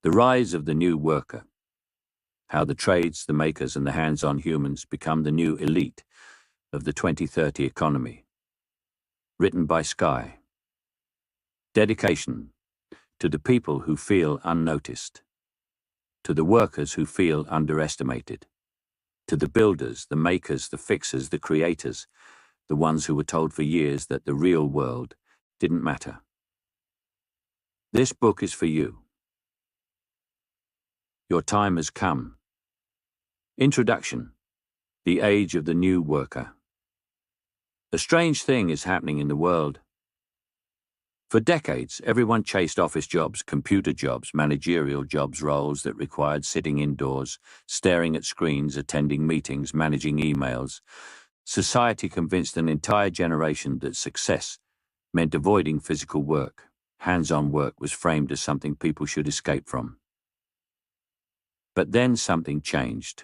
The rise of the new worker. How the trades, the makers, and the hands-on humans become the new elite of the 2030 economy. Written by Sky. Dedication to the people who feel unnoticed, to the workers who feel underestimated, to the builders, the makers, the fixers, the creators, the ones who were told for years that the real world didn't matter. This book is for you. Your time has come. Introduction. The age of the new worker. A strange thing is happening in the world. For decades, everyone chased office jobs, computer jobs, managerial jobs, roles that required sitting indoors, staring at screens, attending meetings, managing emails. Society convinced an entire generation that success meant avoiding physical work. Hands-on work was framed as something people should escape from. But then something changed.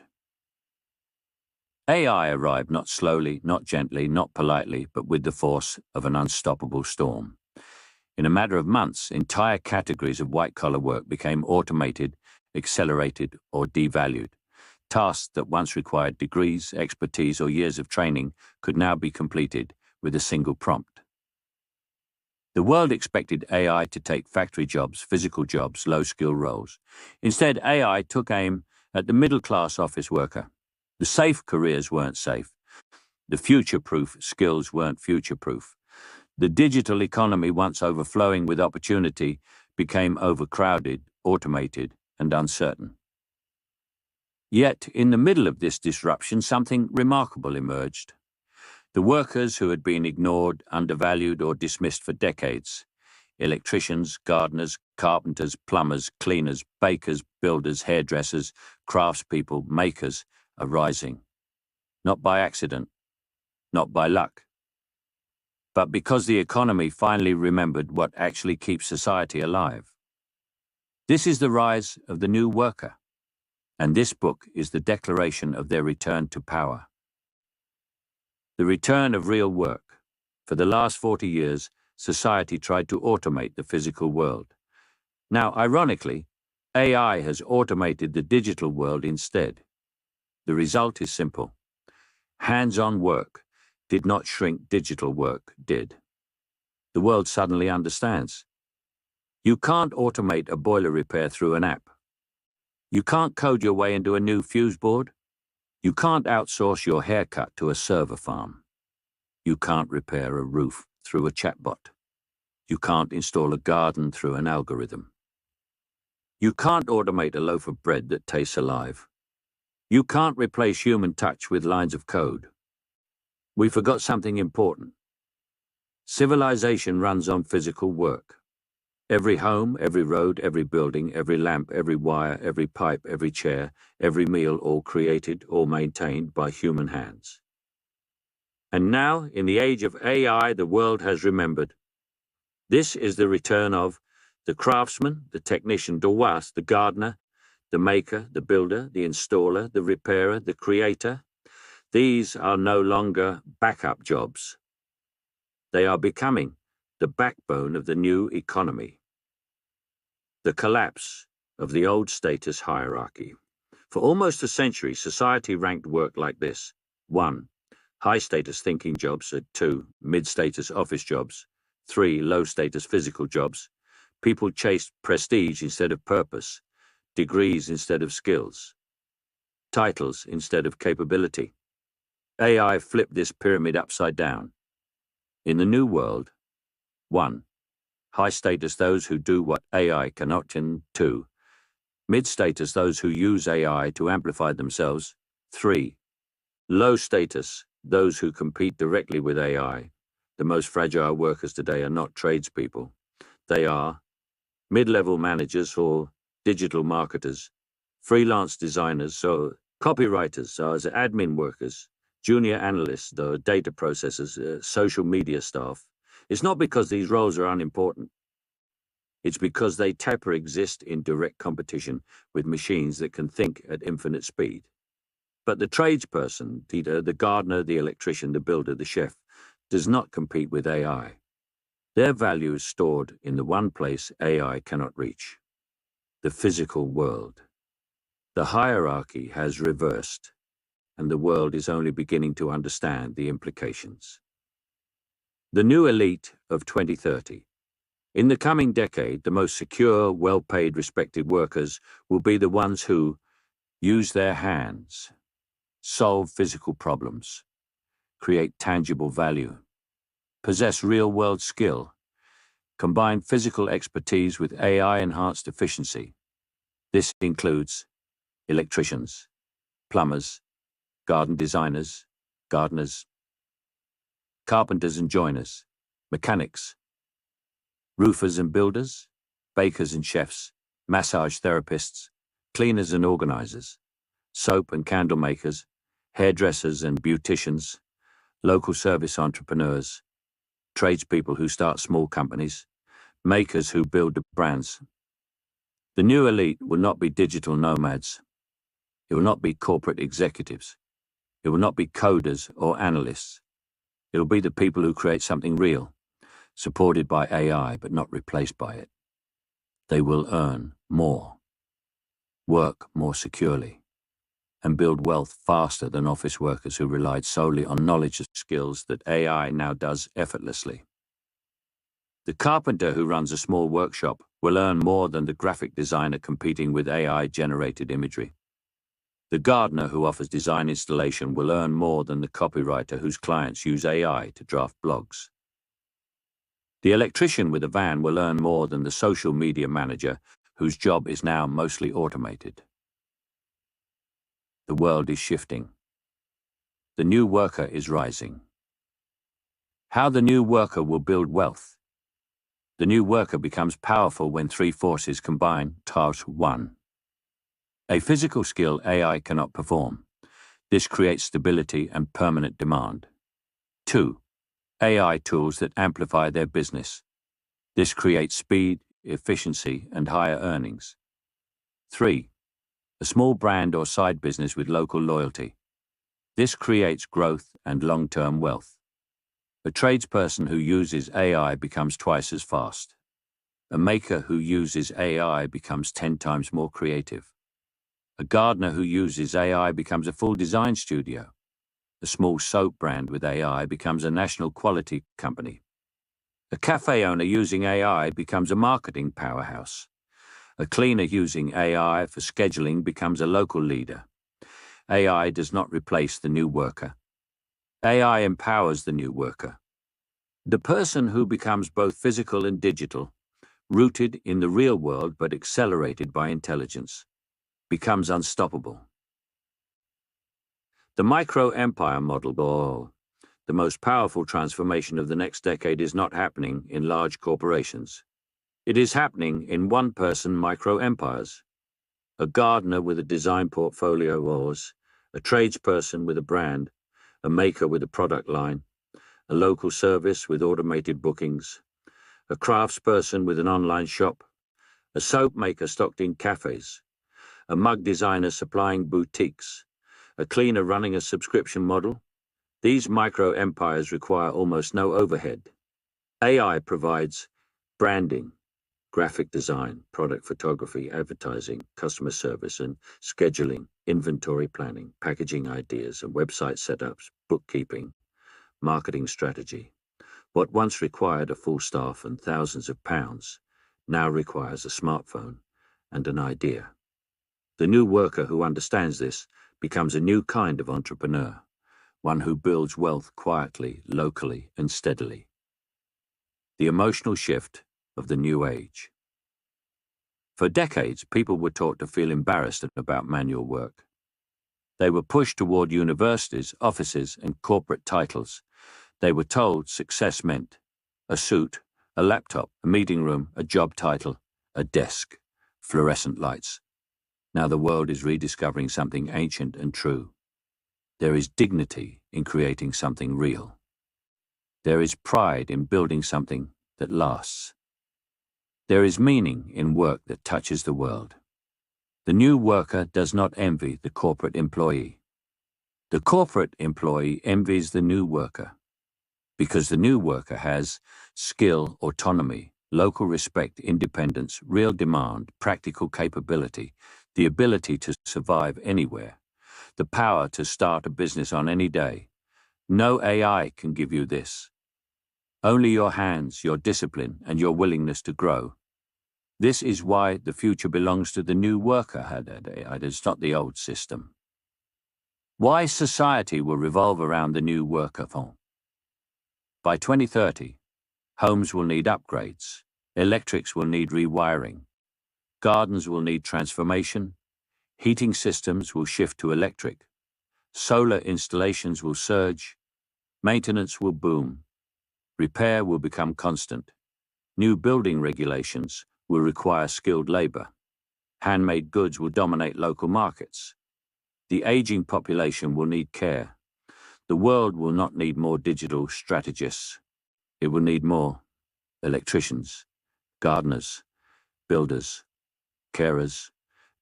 AI arrived not slowly, not gently, not politely, but with the force of an unstoppable storm. In a matter of months, entire categories of white-collar work became automated, accelerated, or devalued. Tasks that once required degrees, expertise, or years of training could now be completed with a single prompt. The world expected AI to take factory jobs, physical jobs, low-skill roles. Instead, AI took aim at the middle-class office worker. The safe careers weren't safe. The future-proof skills weren't future-proof. The digital economy, once overflowing with opportunity, became overcrowded, automated, and uncertain. Yet, in the middle of this disruption, something remarkable emerged. The workers who had been ignored, undervalued, or dismissed for decades. Electricians, gardeners, carpenters, plumbers, cleaners, bakers, builders, hairdressers, craftspeople, makers are rising. Not by accident, not by luck, but because the economy finally remembered what actually keeps society alive. This is the rise of the new worker, and this book is the declaration of their return to power. The return of real work. For the last 40 years, society tried to automate the physical world. Now, ironically, AI has automated the digital world instead. The result is simple. Hands-on work did not shrink, digital work did. The world suddenly understands. You can't automate a boiler repair through an app. You can't code your way into a new fuse board. You can't outsource your haircut to a server farm. You can't repair a roof through a chatbot. You can't install a garden through an algorithm. You can't automate a loaf of bread that tastes alive. You can't replace human touch with lines of code. We forgot something important. Civilization runs on physical work. Every home, every road, every building, every lamp, every wire, every pipe, every chair, every meal, all created or maintained by human hands. And now, in the age of AI, the world has remembered. This is the return of the craftsman, the technician, the gardener, the maker, the builder, the installer, the repairer, the creator. These are no longer backup jobs. They are becoming the backbone of the new economy. The collapse of the old status hierarchy. For almost a century, society ranked work like this. 1. High-status thinking jobs. 2. Mid-status office jobs. 3. Low-status physical jobs. People chased prestige instead of purpose, degrees instead of skills, titles instead of capability. AI flipped this pyramid upside down. In the new world, 1. High status, those who do what AI cannot. 2. Mid-status, those who use AI to amplify themselves. 3. Low status, those who compete directly with AI. The most fragile workers today are not tradespeople. They are mid-level managers or digital marketers, freelance designers or copywriters, as admin workers, junior analysts, the data processors, social media staff. It's not because these roles are unimportant. It's because they exist in direct competition with machines that can think at infinite speed. But the tradesperson, the gardener, the electrician, the builder, the chef, does not compete with AI. Their value is stored in the one place AI cannot reach. the physical world. The hierarchy has reversed, and the world is only beginning to understand the implications. The new elite of 2030. In the coming decade, the most secure, well-paid, respected workers will be the ones who use their hands, solve physical problems, create tangible value, possess real-world skill, combine physical expertise with AI-enhanced efficiency. This includes electricians, plumbers, garden designers, gardeners, carpenters and joiners, mechanics, roofers and builders, bakers and chefs, massage therapists, cleaners and organizers, soap and candle makers, hairdressers and beauticians, local service entrepreneurs, tradespeople who start small companies, makers who build the brands. The new elite will not be digital nomads. It will not be corporate executives. It will not be coders or analysts. It will be the people who create something real, supported by AI but not replaced by it. They will earn more, work more securely, and build wealth faster than office workers who relied solely on knowledge and skills that AI now does effortlessly. The carpenter who runs a small workshop will earn more than the graphic designer competing with AI-generated imagery. The gardener who offers design installation will earn more than the copywriter whose clients use AI to draft blogs. The electrician with a van will earn more than the social media manager whose job is now mostly automated. The world is shifting. The new worker is rising. How the new worker will build wealth. The new worker becomes powerful when three forces combine. Task 1. A physical skill AI cannot perform. This creates stability and permanent demand. 2. AI tools that amplify their business. This creates speed, efficiency, and higher earnings. 3. A small brand or side business with local loyalty. This creates growth and long-term wealth. A tradesperson who uses AI becomes twice as fast. A maker who uses AI becomes 10 times more creative. A gardener who uses AI becomes a full design studio. A small soap brand with AI becomes a national quality company. A cafe owner using AI becomes a marketing powerhouse. A cleaner using AI for scheduling becomes a local leader. AI does not replace the new worker. AI empowers the new worker. The person who becomes both physical and digital, rooted in the real world but accelerated by intelligence, becomes unstoppable. The micro-empire model, the most powerful transformation of the next decade, is not happening in large corporations. It is happening in one-person micro-empires. A gardener with a design portfolio was a tradesperson with a brand, a maker with a product line, a local service with automated bookings, a craftsperson with an online shop, a soap maker stocked in cafes, a mug designer supplying boutiques, a cleaner running a subscription model. These micro-empires require almost no overhead. AI provides branding, graphic design, product photography, advertising, customer service and scheduling, inventory planning, packaging ideas and website setups, bookkeeping, marketing strategy. What once required a full staff and thousands of pounds now requires a smartphone and an idea. The new worker who understands this becomes a new kind of entrepreneur, one who builds wealth quietly, locally, and steadily. The emotional shift of the new age. For decades, people were taught to feel embarrassed about manual work. They were pushed toward universities, offices, and corporate titles. They were told success meant a suit, a laptop, a meeting room, a job title, a desk, fluorescent lights. Now the world is rediscovering something ancient and true. There is dignity in creating something real. There is pride in building something that lasts. There is meaning in work that touches the world. The new worker does not envy the corporate employee. The corporate employee envies the new worker, because the new worker has skill, autonomy, local respect, independence, real demand, practical capability, the ability to survive anywhere, the power to start a business on any day. No AI can give you this. Only your hands, your discipline, and your willingness to grow. This is why the future belongs to the new worker. It's not the old system. Why society will revolve around the new worker. By 2030, homes will need upgrades, electrics will need rewiring, gardens will need transformation, heating systems will shift to electric, solar installations will surge, maintenance will boom, repair will become constant, new building regulations will require skilled labor, handmade goods will dominate local markets, the aging population will need care, the world will not need more digital strategists, it will need more electricians, gardeners, builders, carers,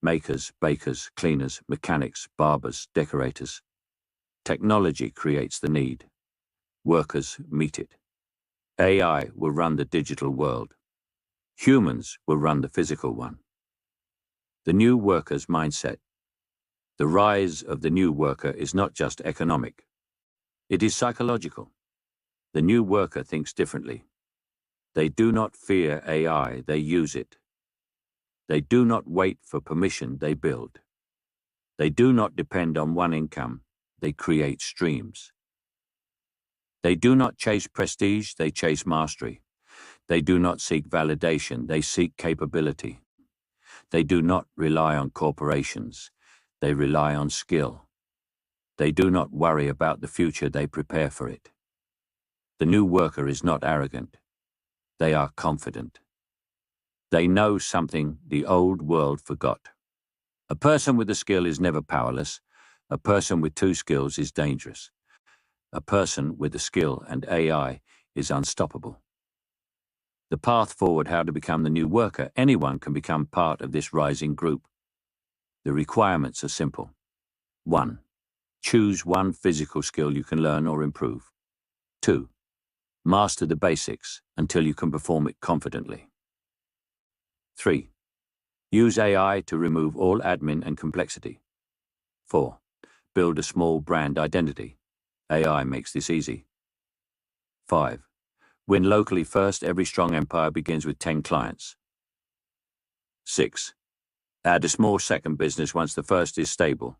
makers, bakers, cleaners, mechanics, barbers, decorators. Technology creates the need. Workers meet it. AI will run the digital world. Humans will run the physical one. The new worker's mindset. The rise of the new worker is not just economic. It is psychological. The new worker thinks differently. They do not fear AI, they use it. They do not wait for permission, they build. They do not depend on one income, they create streams. They do not chase prestige, they chase mastery. They do not seek validation, they seek capability. They do not rely on corporations, they rely on skill. They do not worry about the future, they prepare for it. The new worker is not arrogant. They are confident. They know something the old world forgot. A person with a skill is never powerless. A person with two skills is dangerous. A person with a skill and AI is unstoppable. The path forward, how to become the new worker. Anyone can become part of this rising group. The requirements are simple. 1. Choose one physical skill you can learn or improve. 2. Master the basics until you can perform it confidently. 3. Use AI to remove all admin and complexity. 4. Build a small brand identity. AI makes this easy. 5. Win locally first. Every strong empire begins with 10 clients. 6. Add a small second business once the first is stable.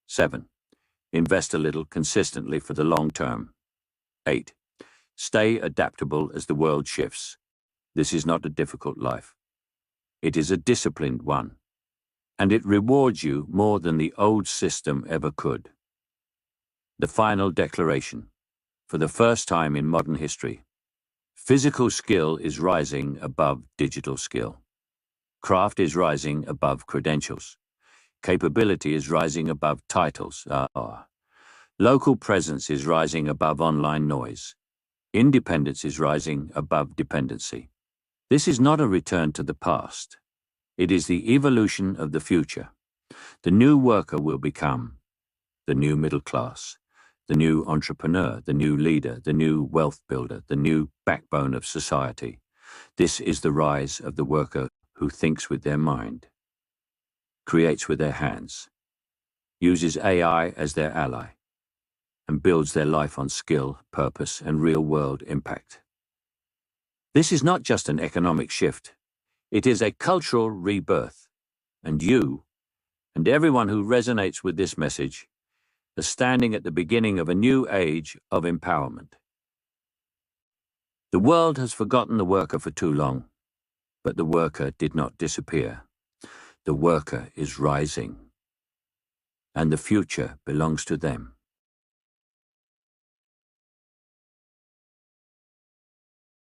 7. Invest a little consistently for the long term. 8. Stay adaptable as the world shifts. This is not a difficult life. It is a disciplined one, and it rewards you more than the old system ever could. The final declaration. For the first time in modern history, physical skill is rising above digital skill. Craft is rising above credentials. Capability is rising above titles. Local presence is rising above online noise. Independence is rising above dependency. This is not a return to the past. It is the evolution of the future. The new worker will become the new middle class, the new entrepreneur, the new leader, the new wealth builder, the new backbone of society. This is the rise of the worker who thinks with their mind, creates with their hands, uses AI as their ally, and builds their life on skill, purpose, and real-world impact. This is not just an economic shift. It is a cultural rebirth. And you, and everyone who resonates with this message, are standing at the beginning of a new age of empowerment. The world has forgotten the worker for too long, but the worker did not disappear. The worker is rising, and the future belongs to them.